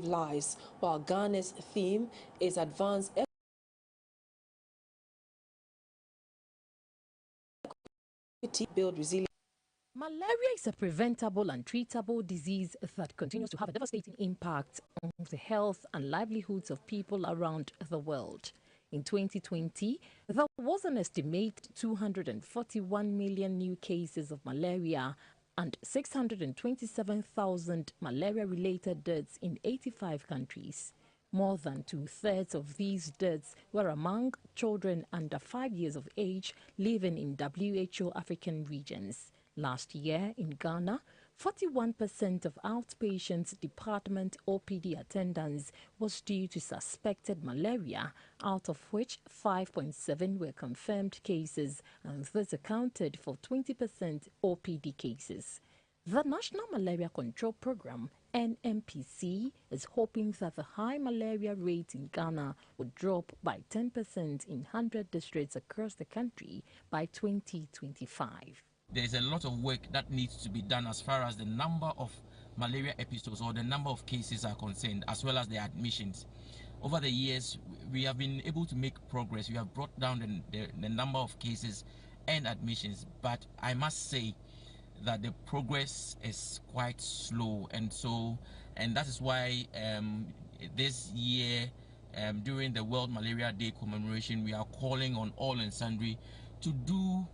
lives, while Ghana's theme is advance equity, build resilience. Malaria is a preventable and treatable disease that continues to have a devastating impact on the health and livelihoods of people around the world. In 2020, there was an estimated 241 million new cases of malaria and 627,000 malaria-related deaths in 85 countries. More than two-thirds of these deaths were among children under 5 years of age living in WHO African regions. Last year in Ghana, 41% of outpatient department OPD attendance was due to suspected malaria, out of which 5.7 were confirmed cases, and this accounted for 20% OPD cases. The National Malaria Control Program, NMPC, is hoping that the high malaria rate in Ghana would drop by 10% in 100 districts across the country by 2025. There's a lot of work that needs to be done as far as the number of malaria episodes or the number of cases are concerned, as well as the admissions. Over the years, we have been able to make progress. We have brought down the number of cases and admissions, but I must say that the progress is quite slow, and that is why this year, during the World Malaria Day commemoration, we are calling on all and sundry to do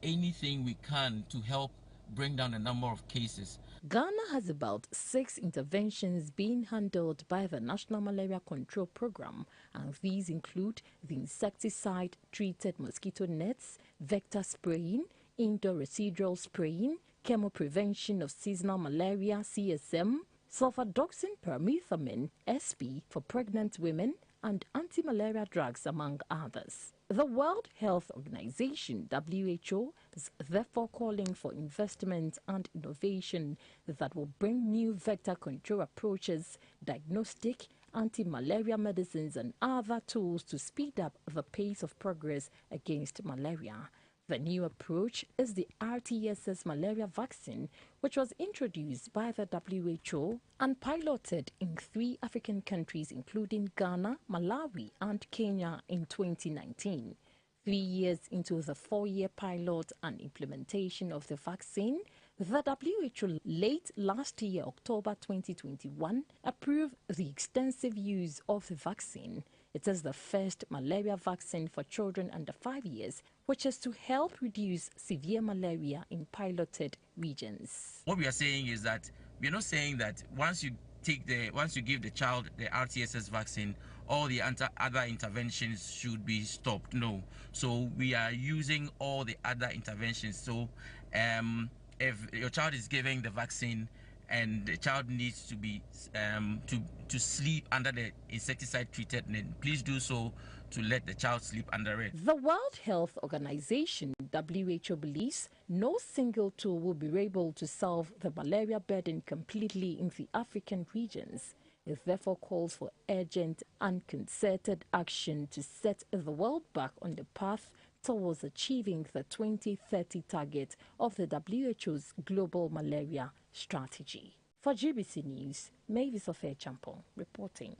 anything we can to help bring down the number of cases. Ghana has about 6 interventions being handled by the National Malaria Control Program, and these include the insecticide-treated mosquito nets, vector spraying, indoor residual spraying, chemoprevention of seasonal malaria (CSM), sulfadoxine pyrimethamine (SP) for pregnant women, and anti-malaria drugs, among others. The World Health Organization, WHO, is therefore calling for investment and innovation that will bring new vector control approaches, diagnostic, anti-malaria medicines, and other tools to speed up the pace of progress against malaria. The new approach is the RTSS malaria vaccine, which was introduced by the WHO and piloted in 3 African countries, including Ghana, Malawi, and Kenya in 2019. 3 years into the 4-year pilot and implementation of the vaccine, the WHO late last year, October 2021, approved the extensive use of the vaccine. It is the first malaria vaccine for children under 5 years, which is to help reduce severe malaria in piloted regions. What we are saying is that we are not saying that once you give the child the RTSS vaccine, all the other interventions should be stopped. No. So we are using all the other interventions. So if your child is giving the vaccine and the child needs to be to sleep under the insecticide treated net, please do so to let the child sleep under it. The World Health Organization, WHO, believes no single tool will be able to solve the malaria burden completely in the African regions. It therefore calls for urgent and concerted action to set the world back on the path towards achieving the 2030 target of the WHO's global malaria strategy. For GBC News, Mavis Ofechampong reporting.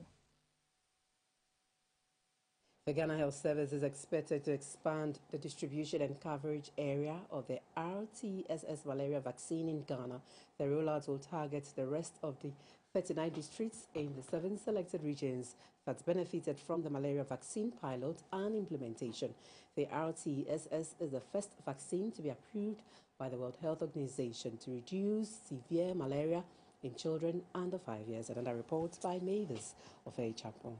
The Ghana Health Service is expected to expand the distribution and coverage area of the RTSS malaria vaccine in Ghana. The rollout will target the rest of the 39 districts in the 7 selected regions that benefited from the malaria vaccine pilot and implementation. The RTSS is the first vaccine to be approved by the World Health Organization to reduce severe malaria in children under 5 years. Another report by Mavis of Champon.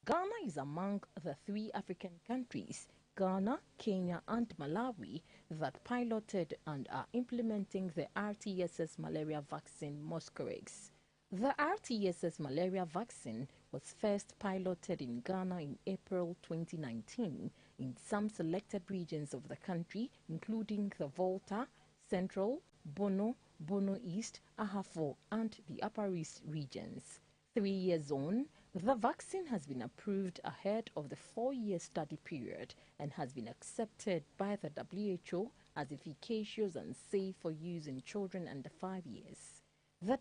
Ghana is among the 3 African countries, Ghana, Kenya, and Malawi, that piloted and are implementing the RTSS malaria vaccine Mosquirix. The RTSS malaria vaccine was first piloted in Ghana in April 2019 in some selected regions of the country, including the Volta, Central, Bono, Bono East, Ahafo, and the Upper East regions. 3 years on, The vaccine has been approved ahead of the 4-year study period and has been accepted by the WHO as efficacious and safe for use in children under 5 years. The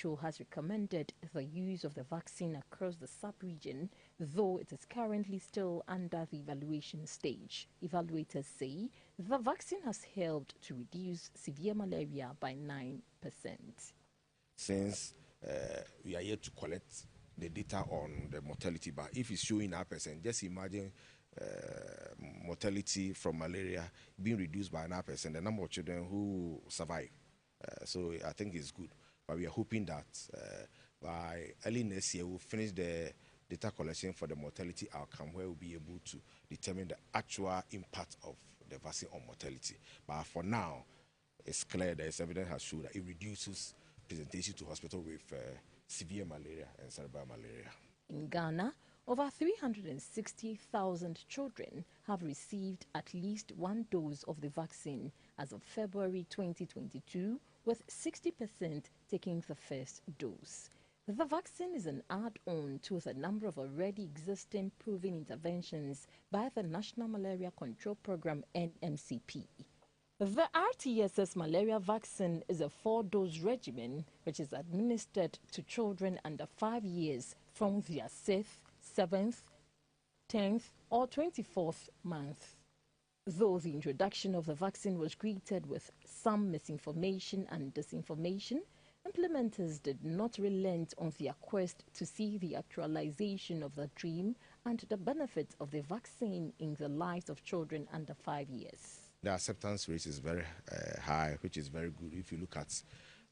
WHO has recommended the use of the vaccine across the sub-region, though it is currently still under the evaluation stage. Evaluators say the vaccine has helped to reduce severe malaria by 9%. Since we are here to collect the data on the mortality, but if it's showing 9%, just imagine mortality from malaria being reduced by 9%, the number of children who survive. So I think it's good. But we are hoping that by early next year, we'll finish the data collection for the mortality outcome, where we'll be able to determine the actual impact of the vaccine on mortality. But for now, it's clear that evidence has shown that it reduces presentation to hospital with severe malaria and cerebral malaria. In Ghana, over 360,000 children have received at least one dose of the vaccine as of February 2022, with 60% taking the first dose. The vaccine is an add-on to the number of already existing proven interventions by the National Malaria Control Program (NMCP). The RTSS malaria vaccine is a 4-dose regimen which is administered to children under 5 years from their 6th, 7th, 10th or 24th month. Though the introduction of the vaccine was greeted with some misinformation and disinformation, implementers did not relent on their quest to see the actualization of the dream and the benefits of the vaccine in the lives of children under 5 years. The acceptance rate is very high, which is very good. If you look at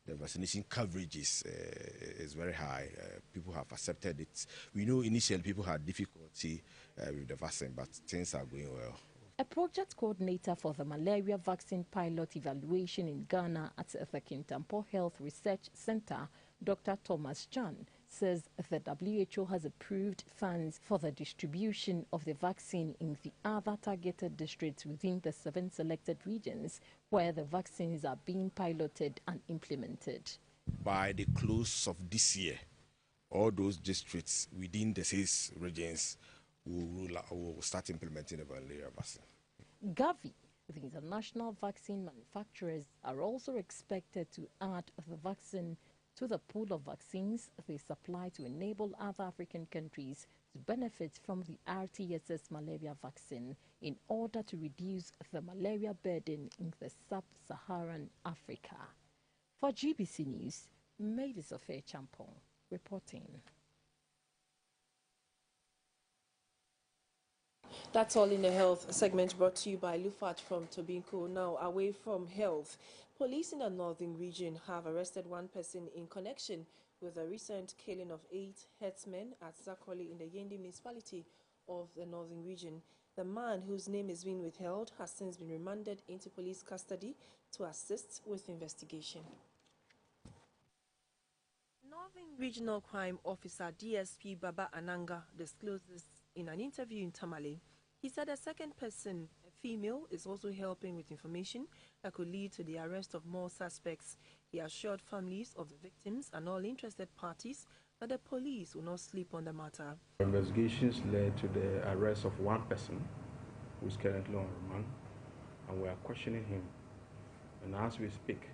the vaccination coverage is very high. People have accepted it. We know initially people had difficulty with the vaccine, but things are going well. A project coordinator for the malaria vaccine pilot evaluation in Ghana at the Kintampo Health Research Center, Dr. Thomas Chan, says the WHO has approved funds for the distribution of the vaccine in the other targeted districts within the 7 selected regions where the vaccines are being piloted and implemented. By the close of this year, all those districts within the 6 regions will start implementing the malaria vaccine. Gavi, the international vaccine manufacturers, are also expected to add the vaccine to the pool of vaccines they supply to enable other African countries to benefit from the RTSS malaria vaccine in order to reduce the malaria burden in the sub-Saharan Africa. For GBC News, Mavis Ofe Champong reporting. That's all in the health segment, brought to you by Lufat from Tobinco. Now, away from health, police in the northern region have arrested one person in connection with the recent killing of 8 herdsmen at Zakoli in the Yendi municipality of the northern region. The man, whose name is being withheld, has since been remanded into police custody to assist with investigation. Northern Regional Crime Officer DSP Baba Ananga disclosed this in an interview in Tamale. He said a second person, a female, is also helping with information that could lead to the arrest of more suspects. He assured families of the victims and all interested parties that the police will not sleep on the matter. Investigations led to the arrest of one person who is currently on remand, and we are questioning him. And as we speak,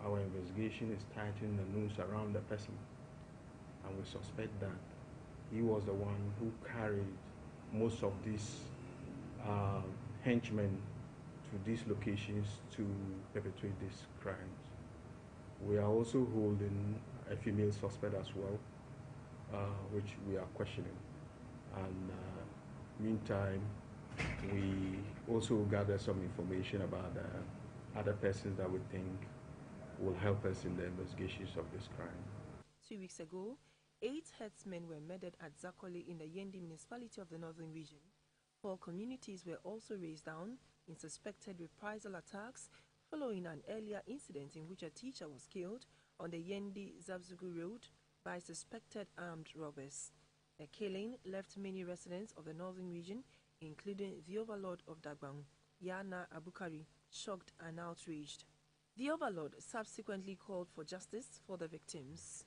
our investigation is tightening the noose around the person, and we suspect that he was the one who carried most of these henchmen to these locations to perpetrate these crimes. We are also holding a female suspect as well, which we are questioning. And meantime, we also gather some information about other persons that we think will help us in the investigations of this crime. 2 weeks ago, 8 herdsmen were murdered at Zakoli in the Yendi municipality of the northern region. 4 communities were also razed down in suspected reprisal attacks following an earlier incident in which a teacher was killed on the Yendi-Zabzugu road by suspected armed robbers. The killing left many residents of the northern region, including the overlord of Dagbang, Yana Abukari, shocked and outraged. The overlord subsequently called for justice for the victims.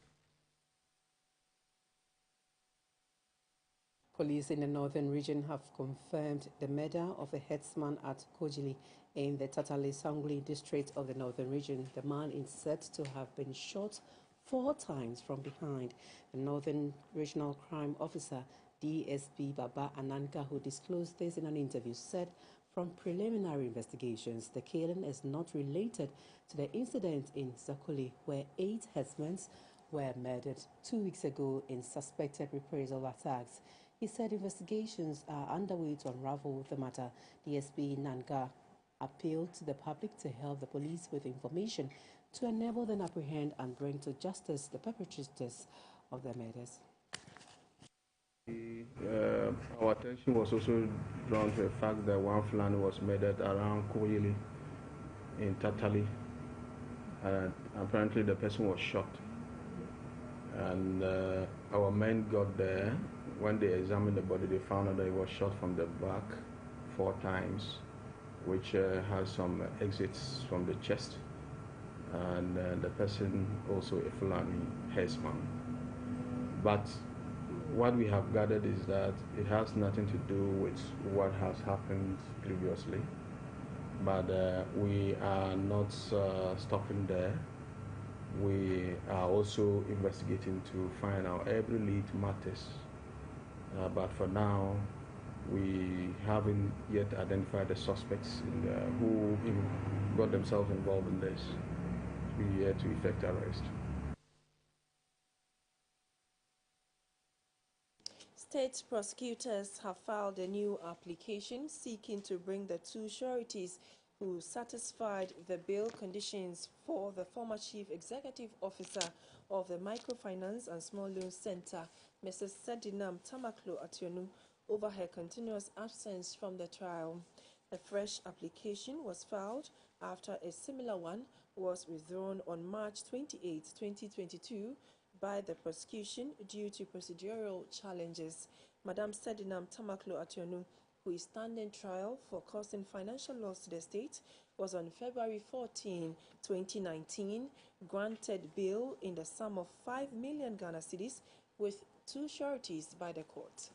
Police in the northern region have confirmed the murder of a headsman at Kojili in the Tatale-Sangli district of the northern region. The man is said to have been shot 4 times from behind. The Northern Regional Crime Officer, DSP Baba Ananka, who disclosed this in an interview, said from preliminary investigations, the killing is not related to the incident in Zakoli, where 8 headsmen were murdered 2 weeks ago in suspected reprisal attacks. He said investigations are underway to unravel the matter. DSP Nanga appealed to the public to help the police with information to enable them apprehend and bring to justice the perpetrators of the murders. Our attention was also drawn to the fact that one Fulani was murdered around Koyili in Tatali, and apparently the person was shot. And our men got there. When they examined the body, they found out that he was shot from the back 4 times, which has some exits from the chest. And the person also a Fulani herdsman. But what we have gathered is that it has nothing to do with what has happened previously. But we are not stopping there. We are also investigating to find out every lead matters. But for now, we haven't yet identified the suspects who got themselves involved in this. We are to effect arrest. State prosecutors have filed a new application seeking to bring the 2 sureties who satisfied the bail conditions for the former Chief Executive Officer of the Microfinance and Small Loans Center, Mrs. Sedinam Tamaklo Ationu, over her continuous absence from the trial. A fresh application was filed after a similar one was withdrawn on March 28, 2022 by the prosecution due to procedural challenges. Madam Sedinam Tamaklo Ationu, who is standing trial for causing financial loss to the state, was on February 14, 2019, granted bail in the sum of 5 million Ghana cedis with 2 sureties by the court.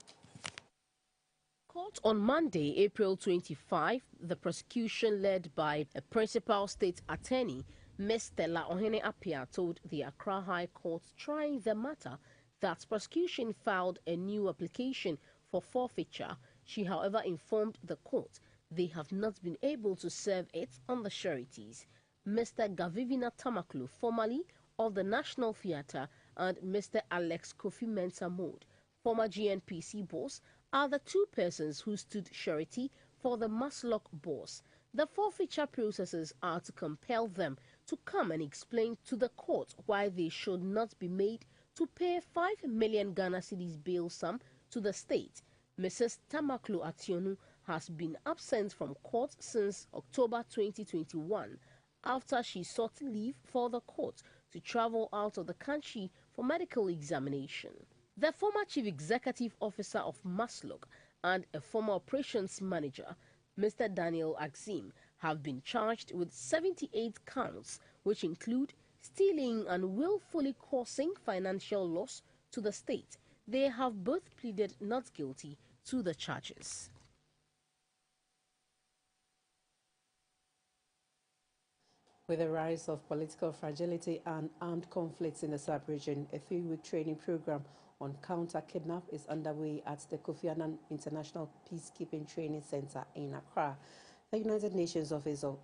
Court on Monday, April 25, the prosecution led by a principal state attorney, Ms. Stella Ohene Apia, told the Accra High Court trying the matter that prosecution filed a new application for forfeiture. She, however, informed the court they have not been able to serve it on the sureties. Mr. Gavivina Tamaklu, formerly of the National Theatre, and Mr. Alex Kofi Mensah Mode, former GNPC boss, are the 2 persons who stood surety for the Maslock boss. The forfeiture processes are to compel them to come and explain to the court why they should not be made to pay 5 million Ghana cedis bail sum to the state. Mrs. Tamaklo Ationu has been absent from court since October 2021 after she sought leave for the court to travel out of the country for medical examination. The former Chief Executive Officer of Maslock and a former operations manager, Mr. Daniel Axim, have been charged with 78 counts, which include stealing and willfully causing financial loss to the state. They have both pleaded not guilty to the charges. With the rise of political fragility and armed conflicts in the sub-region, a 3-week training program on counter-kidnap is underway at the Kofi Annan International Peacekeeping Training Center in Accra. The United Nations Office of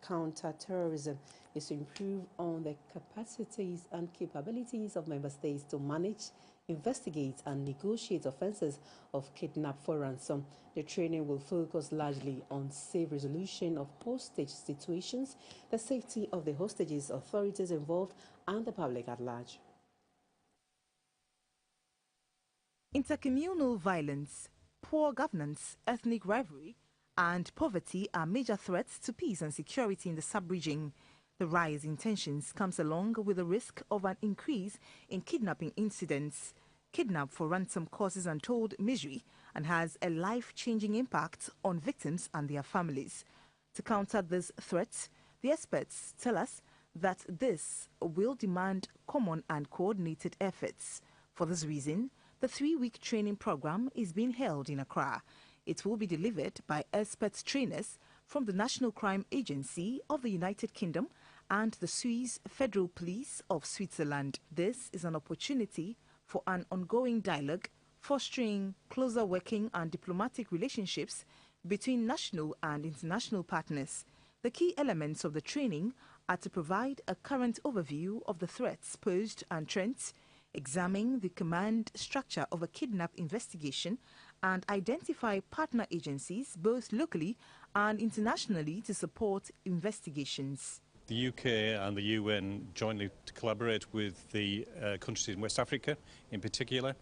Counter-Terrorism is to improve on the capacities and capabilities of member states to manage, investigate and negotiate offences of kidnap for ransom. The training will focus largely on safe resolution of hostage situations, the safety of the hostages, authorities involved and the public at large. Intercommunal violence, poor governance, ethnic rivalry, and poverty are major threats to peace and security in the sub-region. The rise in tensions comes along with the risk of an increase in kidnapping incidents. Kidnap for ransom causes untold misery and has a life-changing impact on victims and their families. To counter this threat, the experts tell us that this will demand common and coordinated efforts. For this reason, The 3-week training program is being held in Accra. It will be delivered by expert trainers from the National Crime Agency of the United Kingdom and the Swiss Federal Police of Switzerland. This is an opportunity for an ongoing dialogue, fostering closer working and diplomatic relationships between national and international partners. The key elements of the training are to provide a current overview of the threats posed and trends, examine the command structure of a kidnap investigation, and identify partner agencies both locally and internationally to support investigations. The UK and the UN jointly collaborate with the countries in West Africa in particular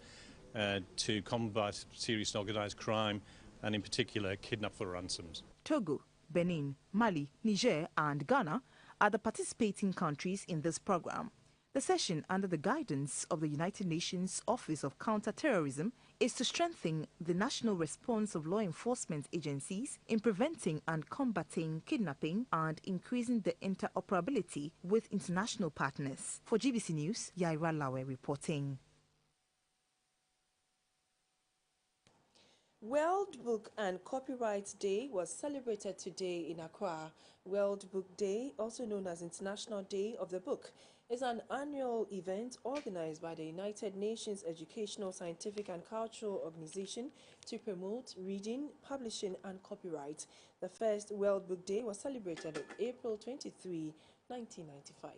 to combat serious and organised crime and in particular kidnap for ransoms. Togo, Benin, Mali, Niger and Ghana are the participating countries in this program. The session, under the guidance of the United Nations Office of Counter-Terrorism, is to strengthen the national response of law enforcement agencies in preventing and combating kidnapping and increasing the interoperability with international partners. For GBC News, Yaira Lawe reporting. World Book and Copyright Day was celebrated today in Accra. World Book Day, also known as International Day of the Book, is an annual event organized by the United Nations Educational, Scientific and Cultural Organization to promote reading, publishing and copyright. The first World Book Day was celebrated on April 23, 1995.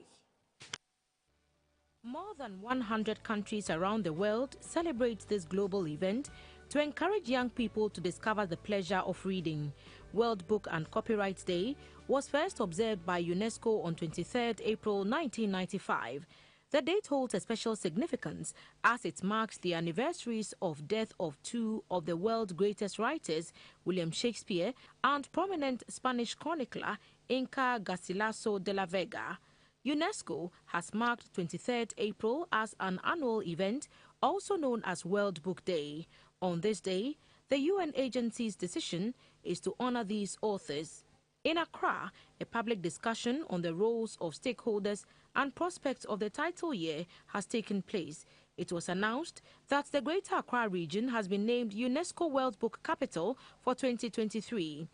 More than 100 countries around the world celebrate this global event to encourage young people to discover the pleasure of reading. World Book and Copyright Day was first observed by UNESCO on 23rd April 1995. The date holds a special significance as it marks the anniversaries of death of two of the world's greatest writers, William Shakespeare and prominent Spanish chronicler Inca Garcilaso de la Vega. UNESCO has marked 23rd April as an annual event, also known as World Book Day. On this day, the UN agency's decision is to honor these authors. In Accra, a public discussion on the roles of stakeholders and prospects of the title year has taken place. It was announced that the Greater Accra region has been named UNESCO World Book Capital for 2023.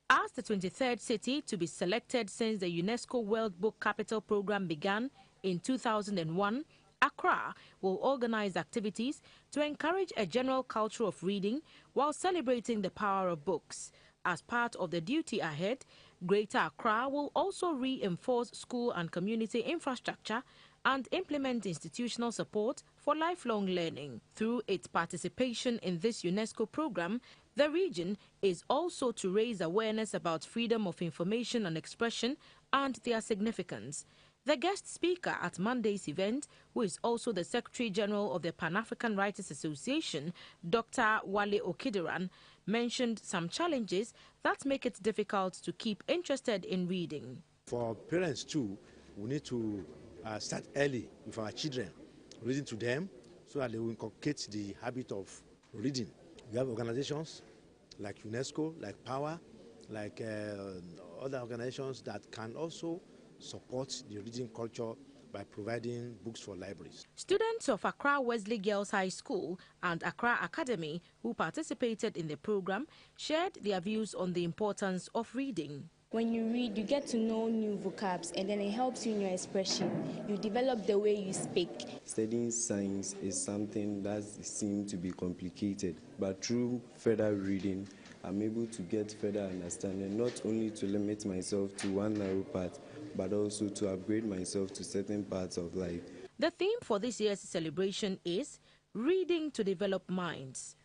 As the 23rd city to be selected since the UNESCO World Book Capital program began in 2001, Accra will organize activities to encourage a general culture of reading while celebrating the power of books. As part of the duty ahead, Greater Accra will also reinforce school and community infrastructure and implement institutional support for lifelong learning. Through its participation in this UNESCO program, the region is also to raise awareness about freedom of information and expression and their significance. The guest speaker at Monday's event, who is also the Secretary General of the Pan-African Writers Association, Dr. Wale Okidiran, mentioned some challenges that make it difficult to keep interested in reading. For parents too, we need to start early with our children, reading to them so that they will inculcate the habit of reading. We have organizations like UNESCO, like Power, like other organizations that can also support the reading culture by providing books for libraries. Students of Accra Wesley Girls High School and Accra Academy who participated in the program shared their views on the importance of reading. When you read, you get to know new vocabs and then it helps you in your expression. You develop the way you speak. Studying science is something that seems to be complicated, but through further reading, I'm able to get further understanding, not only to limit myself to one narrow path, but also to upgrade myself to certain parts of life. The theme for this year's celebration is Reading to Develop Minds.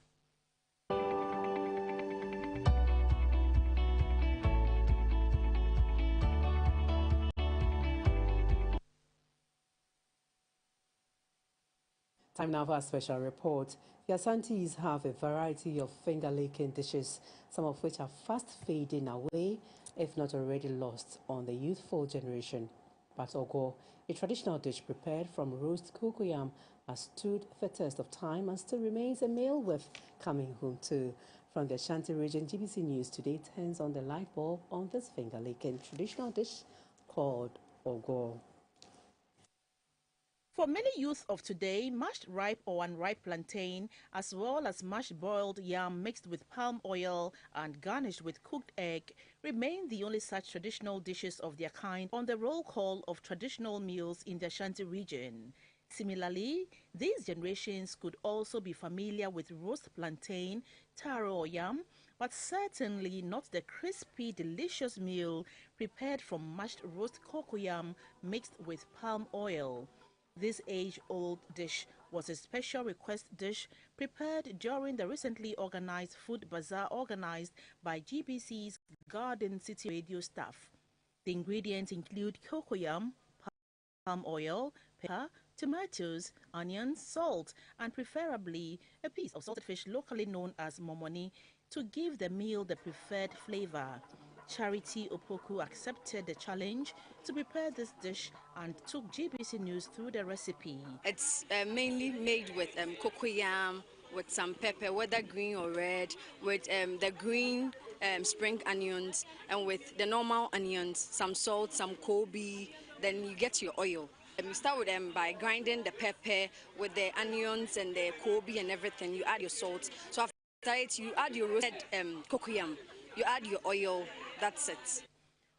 Time now for a special report. The Asantis have a variety of finger-licking dishes, some of which are fast fading away, if not already lost on the youthful generation. But Ogo, a traditional dish prepared from roast cocoyam, has stood the test of time and still remains a meal worth coming home to. From the Ashanti region, GBC News today turns on the light bulb on this finger-licking traditional dish called Ogo. For many youth of today, mashed ripe or unripe plantain, as well as mashed boiled yam mixed with palm oil and garnished with cooked egg, remain the only such traditional dishes of their kind on the roll call of traditional meals in the Ashanti region. Similarly, these generations could also be familiar with roast plantain, taro or yam, but certainly not the crispy, delicious meal prepared from mashed roast cocoyam mixed with palm oil. This age-old dish was a special request dish prepared during the recently organized food bazaar organized by GBC's Garden City Radio staff. The ingredients include cocoyam, palm oil, pepper, tomatoes, onions, salt, and preferably a piece of salted fish locally known as momoni to give the meal the preferred flavor. Charity Opoku accepted the challenge to prepare this dish and took GBC News through the recipe. It's mainly made with cocoyam, with some pepper, whether green or red, with the green spring onions, and with the normal onions, some salt, some kobe, then you get your oil. You start with by grinding the pepper with the onions and the kobe and everything. You add your salt. So after it, you add your roasted cocoyam. You add your oil. That's it.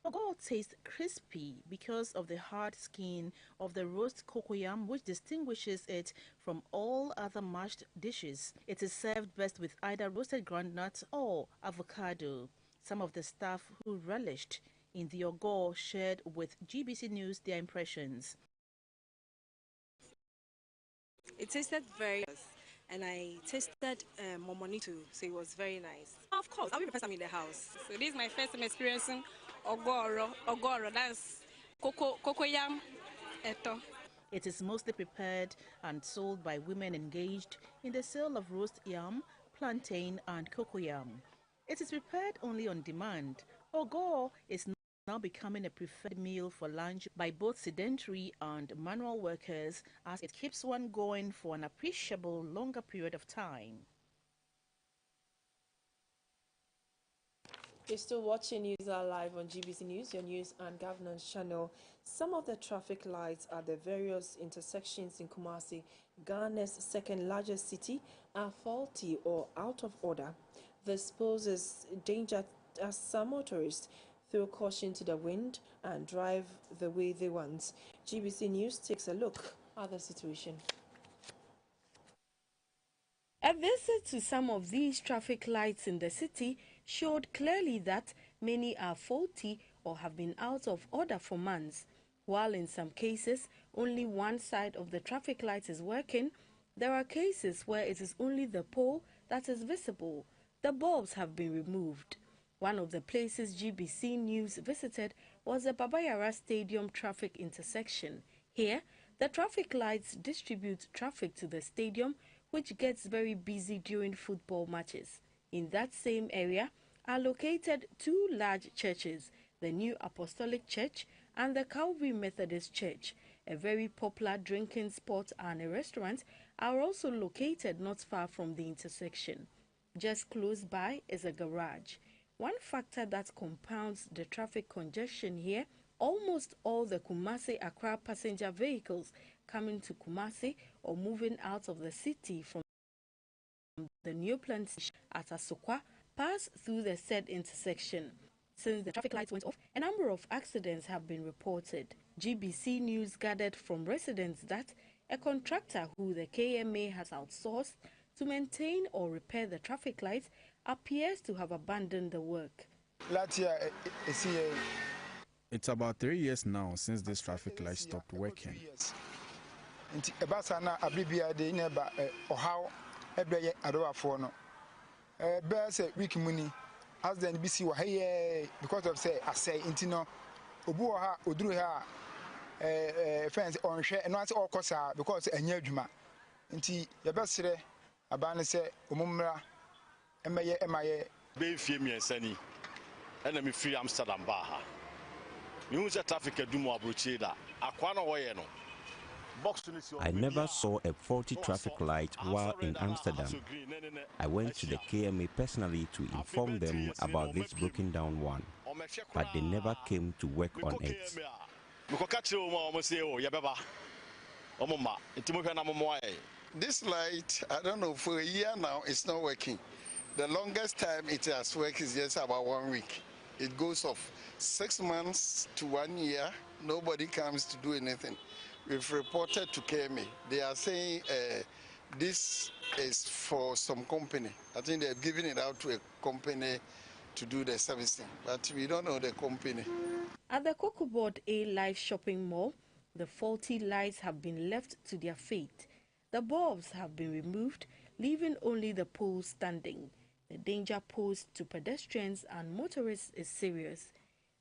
Ogo tastes crispy because of the hard skin of the roast cocoyam, which distinguishes it from all other mashed dishes. It is served best with either roasted groundnuts or avocado. Some of the staff who relished in the ogo shared with GBC News their impressions. It tasted very nice, and I tasted momoni too, so it was very nice. Of course, I'll be the first time in the house. So this is my first time experiencing ogoro, that's cocoyam eto. It is mostly prepared and sold by women engaged in the sale of roast yam, plantain, and cocoyam. It is prepared only on demand. Ogo is now becoming a preferred meal for lunch by both sedentary and manual workers, as it keeps one going for an appreciable longer period of time. You're still watching News Hour Live on GBC News, your news and governance channel. Some of the traffic lights at the various intersections in Kumasi, Ghana's second largest city, are faulty or out of order. This poses danger as some motorists throw caution to the wind and drive the way they want. GBC News takes a look at the situation. A visit to some of these traffic lights in the city showed clearly that many are faulty or have been out of order for months. While in some cases only one side of the traffic light is working, there are cases where it is only the pole that is visible. The bulbs have been removed. One of the places GBC News visited was the Babayara Stadium traffic intersection. Here, the traffic lights distribute traffic to the stadium, which gets very busy during football matches. In that same area are located two large churches, the New Apostolic Church and the Calvary Methodist Church. A very popular drinking spot and a restaurant are also located not far from the intersection. Just close by is a garage. One factor that compounds the traffic congestion here, almost all the Kumasi-Accra passenger vehicles coming to Kumasi or moving out of the city from the new plant at Asokwa pass through the said intersection. Since the traffic lights went off, a number of accidents have been reported. GBC News gathered from residents that a contractor who the KMA has outsourced to maintain or repair the traffic lights appears to have abandoned the work. It's about 3 years now since this traffic light stopped working. Because of say I say intino obu ha oduru ha fence on hwe no ase okosa because enya adwuma nti ye besere abane se omumra emeye emaye be fie miensani ena me free Amsterdam ba ha me hu se traffic adumo abrochi da akwa no woye no. I never saw a faulty traffic light while in Amsterdam. I went to the KMA personally to inform them about this broken down one, but they never came to work on it. This light, I don't know, for a year now, it's not working. The longest time it has worked is just about 1 week. It goes off. 6 months to 1 year, nobody comes to do anything. We've reported to KMA. They are saying this is for some company. I think they're giving it out to a company to do the servicing, but we don't know the company. At the Cocoa Board A Live shopping mall, the faulty lights have been left to their fate. The bulbs have been removed, leaving only the poles standing. The danger posed to pedestrians and motorists is serious.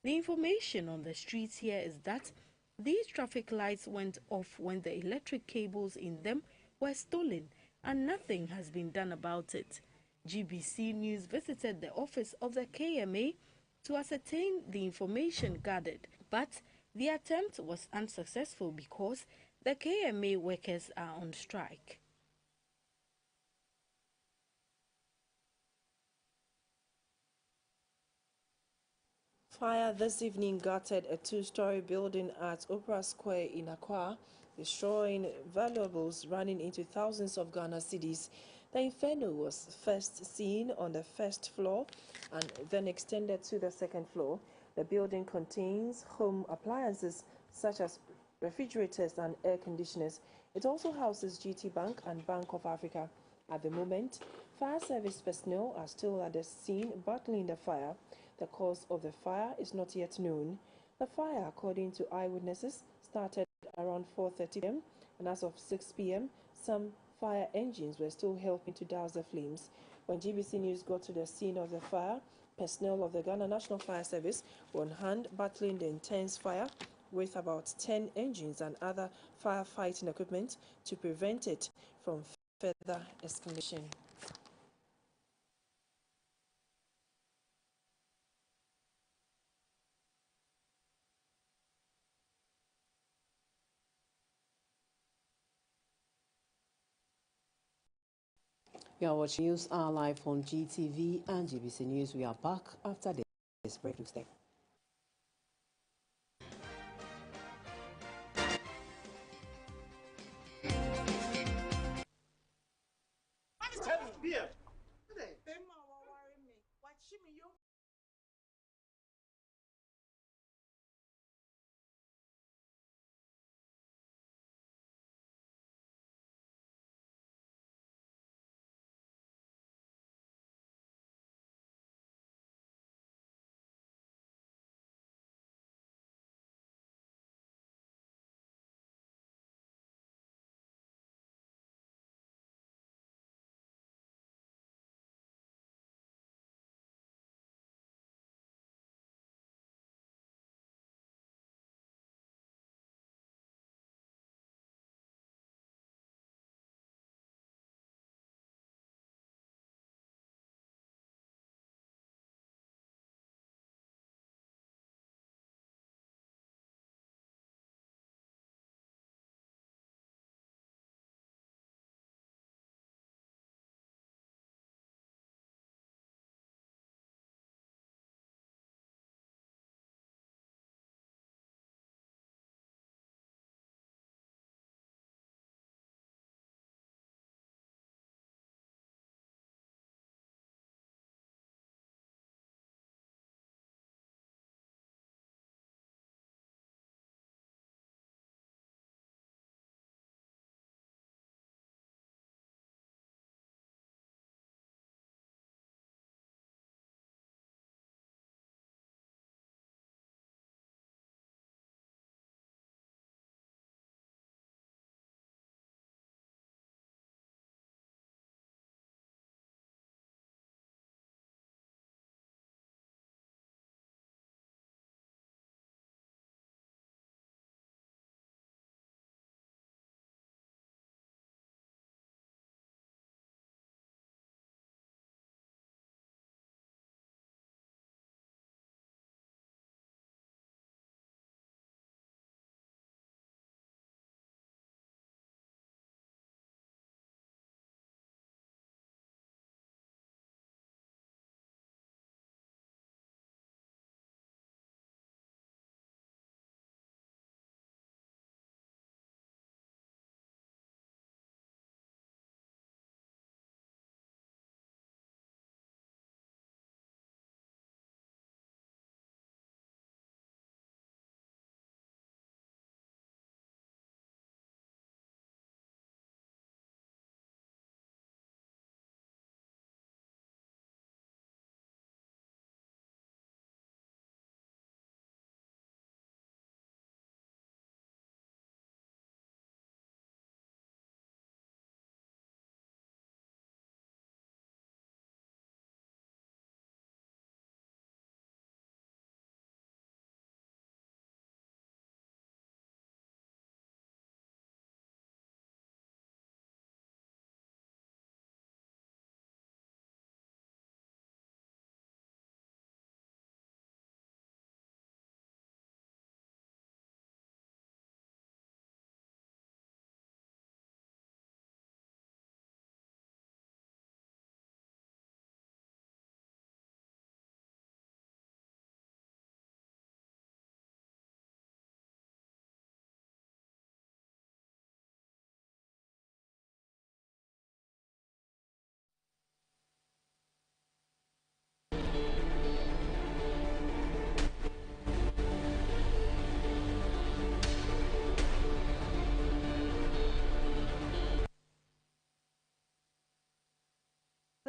The information on the streets here is that these traffic lights went off when the electric cables in them were stolen, and nothing has been done about it. GBC News visited the office of the KMA to ascertain the information gathered, but the attempt was unsuccessful because the KMA workers are on strike. Fire this evening gutted a two-story building at Opera Square in Accra, destroying valuables running into thousands of Ghana cedis. The inferno was first seen on the first floor and then extended to the second floor. The building contains home appliances such as refrigerators and air conditioners. It also houses GT Bank and Bank of Africa. At the moment, fire service personnel are still at the scene battling the fire. The cause of the fire is not yet known. The fire, according to eyewitnesses, started around 4:30 p.m. and as of 6 p.m., some fire engines were still helping to douse the flames. When GBC News got to the scene of the fire, personnel of the Ghana National Fire Service were on hand battling the intense fire with about 10 engines and other firefighting equipment to prevent it from further escalation. You are watching News Hour live on GTV and GBC News. We are back after this break. Stay.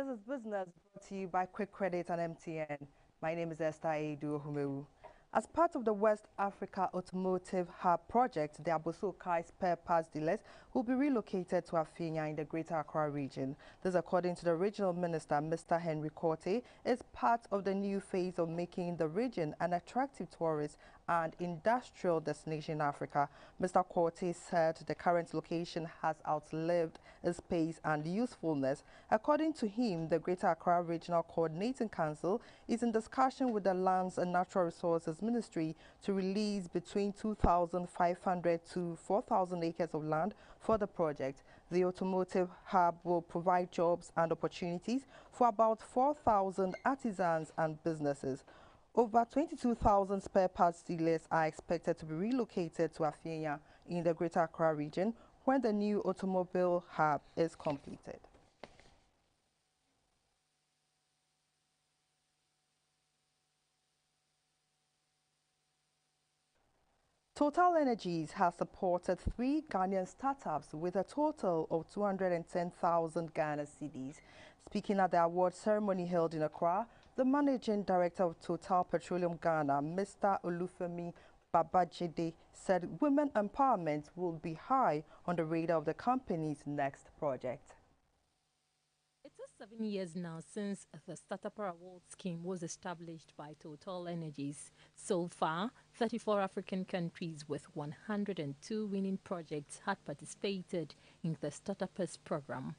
This is Business, brought to you by Quick Credit and MTN. My name is Esther Edu Humeu. As part of the West Africa Automotive Hub project, the Aboso Kai spare parts dealers will be relocated to Afinya in the Greater Accra region. This, according to the regional minister, Mr. Henry Korte, is part of the new phase of making the region an attractive tourist and industrial destination in Africa. Mr. Korte said the current location has outlived its space and usefulness. According to him, the Greater Accra Regional Coordinating Council is in discussion with the Lands and Natural Resources Ministry to release between 2,500 to 4,000 acres of land for the project. The automotive hub will provide jobs and opportunities for about 4,000 artisans and businesses. Over 22,000 spare parts dealers are expected to be relocated to Afinya in the Greater Accra region when the new automobile hub is completed. Total Energies has supported 3 Ghanaian startups with a total of 210,000 Ghana cedis. Speaking at the award ceremony held in Accra, the Managing Director of Total Petroleum Ghana, Mr. Olufemi Babajide, said women empowerment will be high on the radar of the company's next project. It is 7 years now since the Startup Award scheme was established by Total Energies. So far, 34 African countries with 102 winning projects had participated in the Startups program.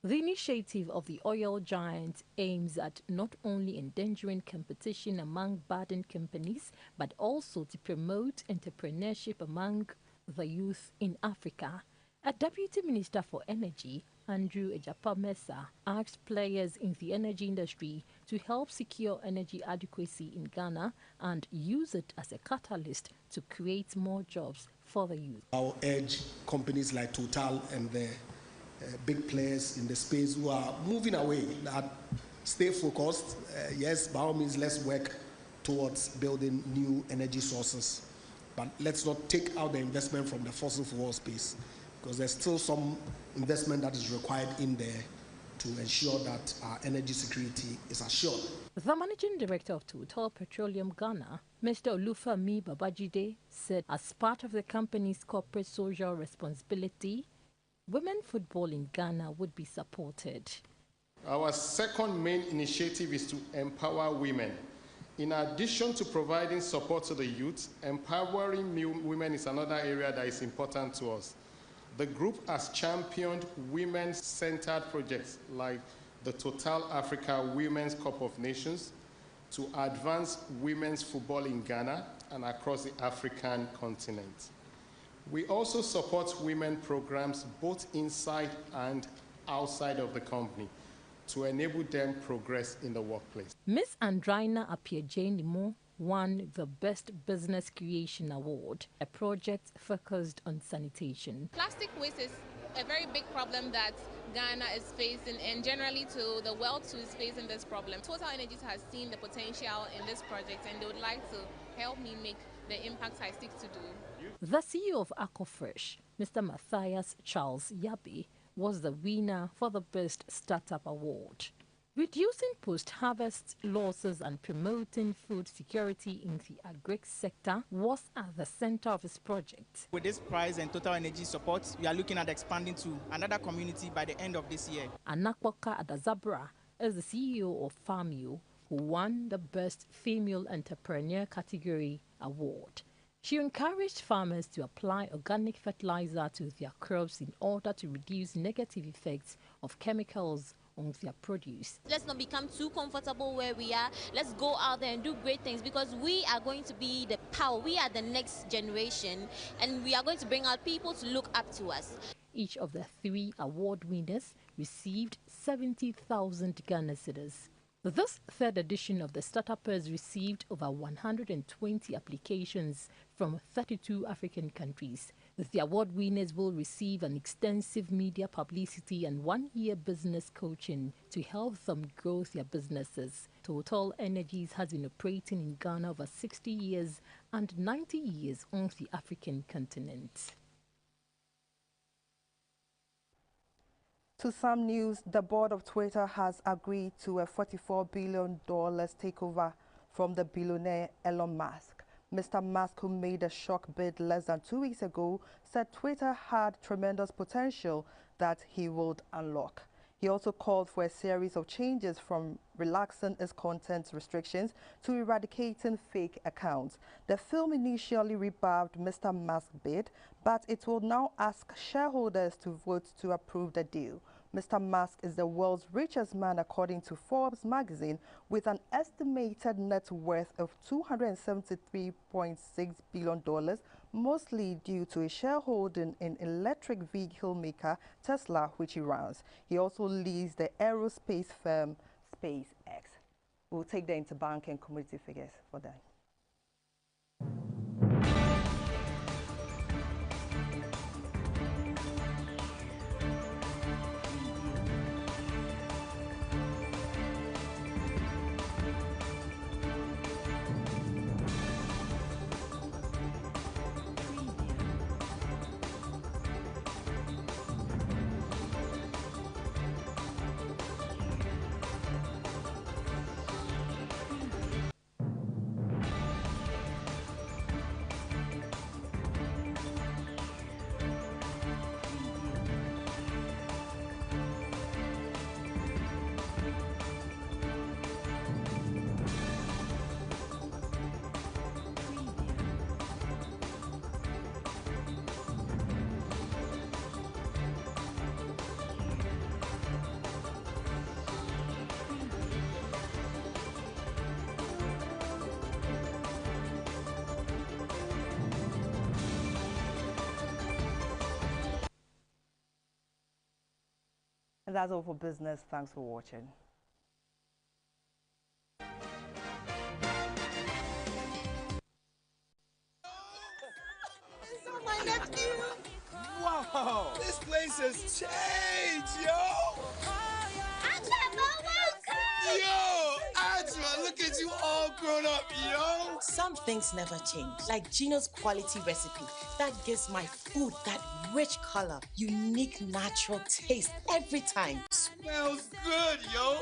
The initiative of the oil giant aims at not only endangering competition among budding companies, but also to promote entrepreneurship among the youth in Africa. A Deputy Minister for Energy, Andrew Ejapa-Mensah, asked players in the energy industry to help secure energy adequacy in Ghana and use it as a catalyst to create more jobs for the youth. I will urge companies like Total and the big players in the space who are moving away, that stay focused. Yes, by all means, let's work towards building new energy sources, but let's not take out the investment from the fossil fuel space, because there's still some investment that is required in there to ensure that our energy security is assured. The Managing Director of Total Petroleum Ghana, Mr. Olufemi Babajide, said as part of the company's corporate social responsibility, women football in Ghana would be supported. Our second main initiative is to empower women. In addition to providing support to the youth, empowering women is another area that is important to us. The group has championed women-centered projects like the Total Africa Women's Cup of Nations to advance women's football in Ghana and across the African continent. We also support women programs both inside and outside of the company to enable them progress in the workplace. Ms. Andraina Appiah-Janimo won the Best Business Creation Award, a project focused on sanitation. Plastic waste is a very big problem that Ghana is facing, and generally to the world too is facing this problem. Total Energies has seen the potential in this project, and they would like to help me make the impact I seek to do. The CEO of Aquafresh, Mr. Matthias Charles Yabi, was the winner for the Best Startup Award. Reducing post-harvest losses and promoting food security in the agri sector was at the center of his project. With this prize and Total Energy support, we are looking at expanding to another community by the end of this year. Anakwoka Adazabra is the CEO of Farmio, who won the Best Female Entrepreneur category award. She encouraged farmers to apply organic fertilizer to their crops in order to reduce negative effects of chemicals on their produce. Let's not become too comfortable where we are. Let's go out there and do great things, because we are going to be the power. We are the next generation, and we are going to bring out people to look up to us. Each of the 3 award winners received 70,000 Ghana cedis. This third edition of the Startuppers received over 120 applications from 32 African countries. The award winners will receive an extensive media publicity and 1-year business coaching to help them grow their businesses. Total Energies has been operating in Ghana over 60 years and 90 years on the African continent. To some news, the board of Twitter has agreed to a $44 billion takeover from the billionaire Elon Musk. Mr. Musk, who made a shock bid less than 2 weeks ago, said Twitter had tremendous potential that he would unlock. He also called for a series of changes, from relaxing its content restrictions to eradicating fake accounts. The film initially rebuffed Mr. Musk's bid, but it will now ask shareholders to vote to approve the deal. Mr. Musk is the world's richest man, according to Forbes magazine, with an estimated net worth of $273.6 billion, mostly due to his shareholding in electric vehicle maker Tesla, which he runs. He also leads the aerospace firm SpaceX. We'll take the interbank and commodity figures for that. And that's all for business. Thanks for watching. It's on my nephew. Wow, this place has changed, yo. Yo, Ajma, look at you all grown up, yo. Some things never change, like Gino's quality recipe that gives my food that rich color, unique natural taste every time. Smells good, yo.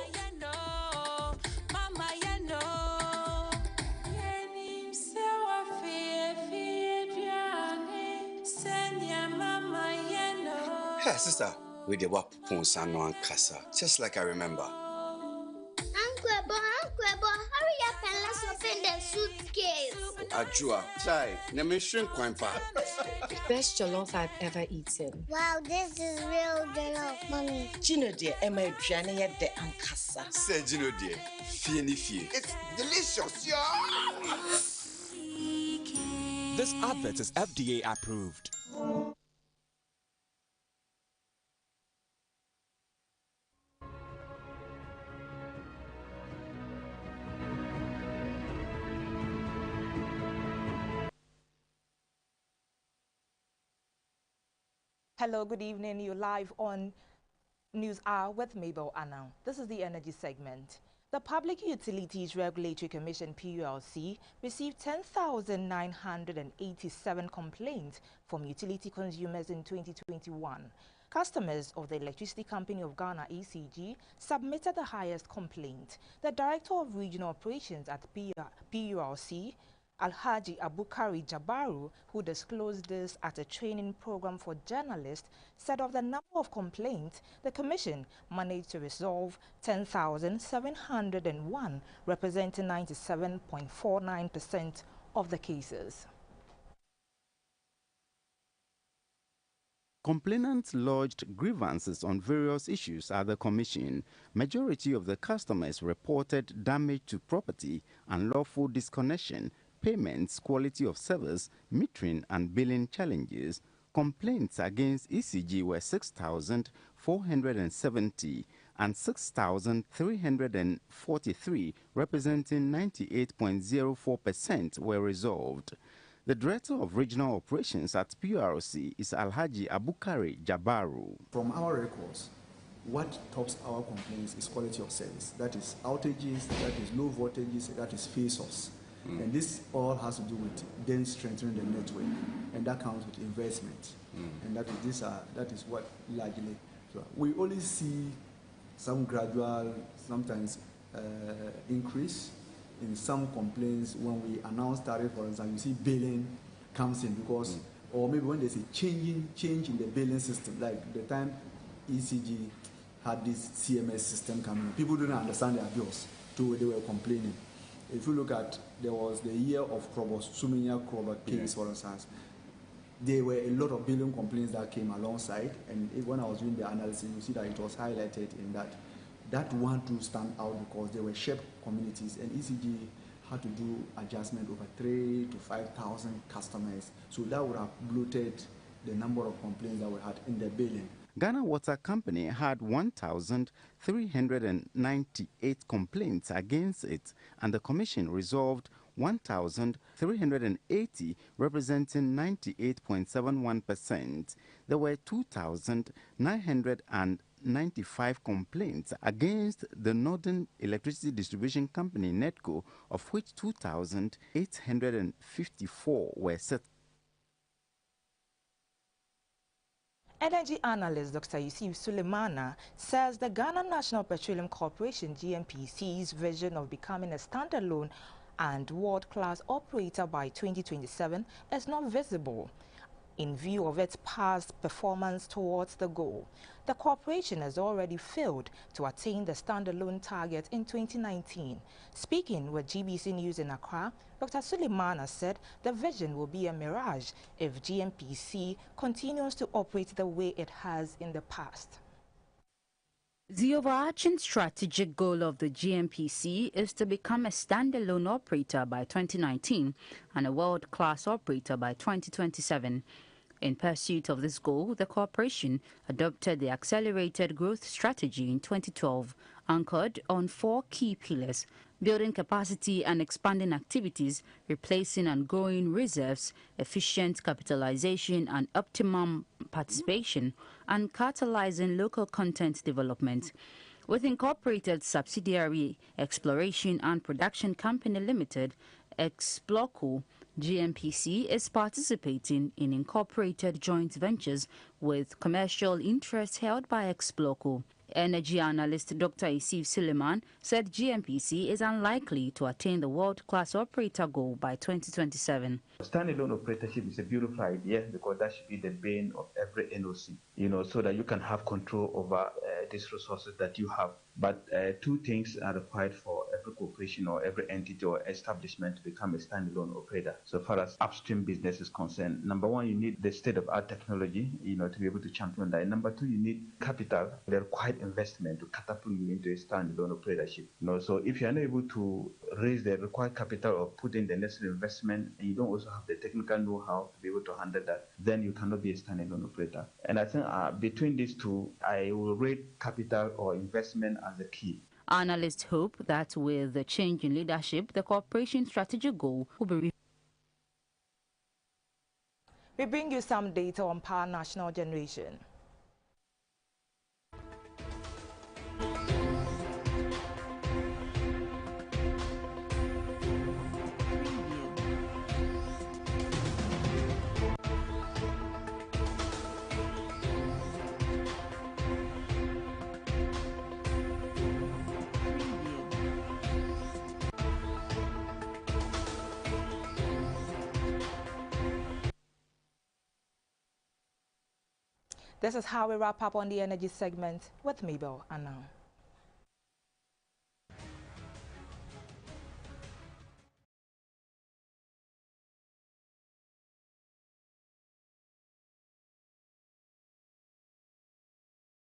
Hey, sister, we did what Ponsano and Casa, just like I remember. Uncle, hurry up and let's open the suitcase. Ajua, chai, never shrink quite far. Best jollof I've ever eaten. Wow, this is real jollof, mommy. Gino dear, Emma Jania de Ancasa. Say Gino dear, Fieni Fie. It's delicious, yo. This advert is FDA approved. Hello, good evening. You're live on News Hour with Mabel Anna. This is the energy segment. The Public Utilities Regulatory Commission, PULC, received 10,987 complaints from utility consumers in 2021. Customers of the Electricity Company of Ghana, ECG, submitted the highest complaint. The Director of Regional Operations at PULC, Alhaji Abukari Jabaru, who disclosed this at a training program for journalists, said of the number of complaints, the Commission managed to resolve 10,701, representing 97.49% of the cases. Complainants lodged grievances on various issues at the Commission. Majority of the customers reported damage to property, unlawful disconnection, payments, quality of service, metering and billing challenges. Complaints against ECG were 6,470 and 6,343, representing 98.04% were resolved. The Director of Regional Operations at PULC is Alhaji Abukari Jabaru. From our records, what tops our complaints is quality of service. That is outages, that is low voltages, that is phase-offs. And this all has to do with then strengthening the network, and that comes with investment. And that is what largely So we only see some gradual, sometimes increase in some complaints when we announce tariff, for example. You see billing comes in because, or maybe when there's a change in the billing system, like the time ECG had this CMS system coming, people didn't understand their bills, so they were complaining. If you look at, there was the year of Suminya Kroba case, for instance, there were a lot of billing complaints that came alongside, and when I was doing the analysis, you see that it was highlighted in that one to stand out because there were shared communities, and ECG had to do adjustment over 3,000 to 5,000 customers. So that would have bloated the number of complaints that we had in the billing. Ghana Water Company had 1,398 complaints against it, and the Commission resolved 1,380, representing 98.71%. There were 2,995 complaints against the Northern Electricity Distribution Company, NEDCO, of which 2,854 were set. Energy analyst Dr. Yusuf Suleimana says the Ghana National Petroleum Corporation GNPC's vision of becoming a standalone and world-class operator by 2027 is not visible in view of its past performance towards the goal. The corporation has already failed to attain the standalone target in 2019. Speaking with GBC News in Accra, Dr. Suleimana said the vision will be a mirage if GNPC continues to operate the way it has in the past. The overarching strategic goal of the GNPC is to become a standalone operator by 2019 and a world-class operator by 2027. In pursuit of this goal, the corporation adopted the Accelerated Growth Strategy in 2012, anchored on 4 key pillars: building capacity and expanding activities, replacing and growing reserves, efficient capitalization and optimum participation, and catalyzing local content development. With incorporated subsidiary Exploration and Production Company Limited, Exploco, GNPC is participating in incorporated joint ventures with commercial interests held by Exploco. Energy analyst Dr. Yusuf Suleiman said GNPC is unlikely to attain the world-class operator goal by 2027. Standalone operatorship is a beautiful idea because that should be the bane of every NOC, so that you can have control over these resources that you have. But 2 things are required for every corporation or every entity or establishment to become a standalone operator. So far as upstream business is concerned, number 1, you need the state-of-art technology, to be able to champion that. Number 2, you need capital, the required investment to catapult you into a standalone operatorship. So if you are not able to raise the required capital or put in the necessary investment, and you don't also have the technical know-how to be able to handle that, then you cannot be a standalone operator. And I think between these 2, I will rate capital or investment as the key. Analysts hope that with the change in leadership, the corporation's strategic goal will be. We bring you some data on power national generation. This is how we wrap up on the energy segment with Mabel and now.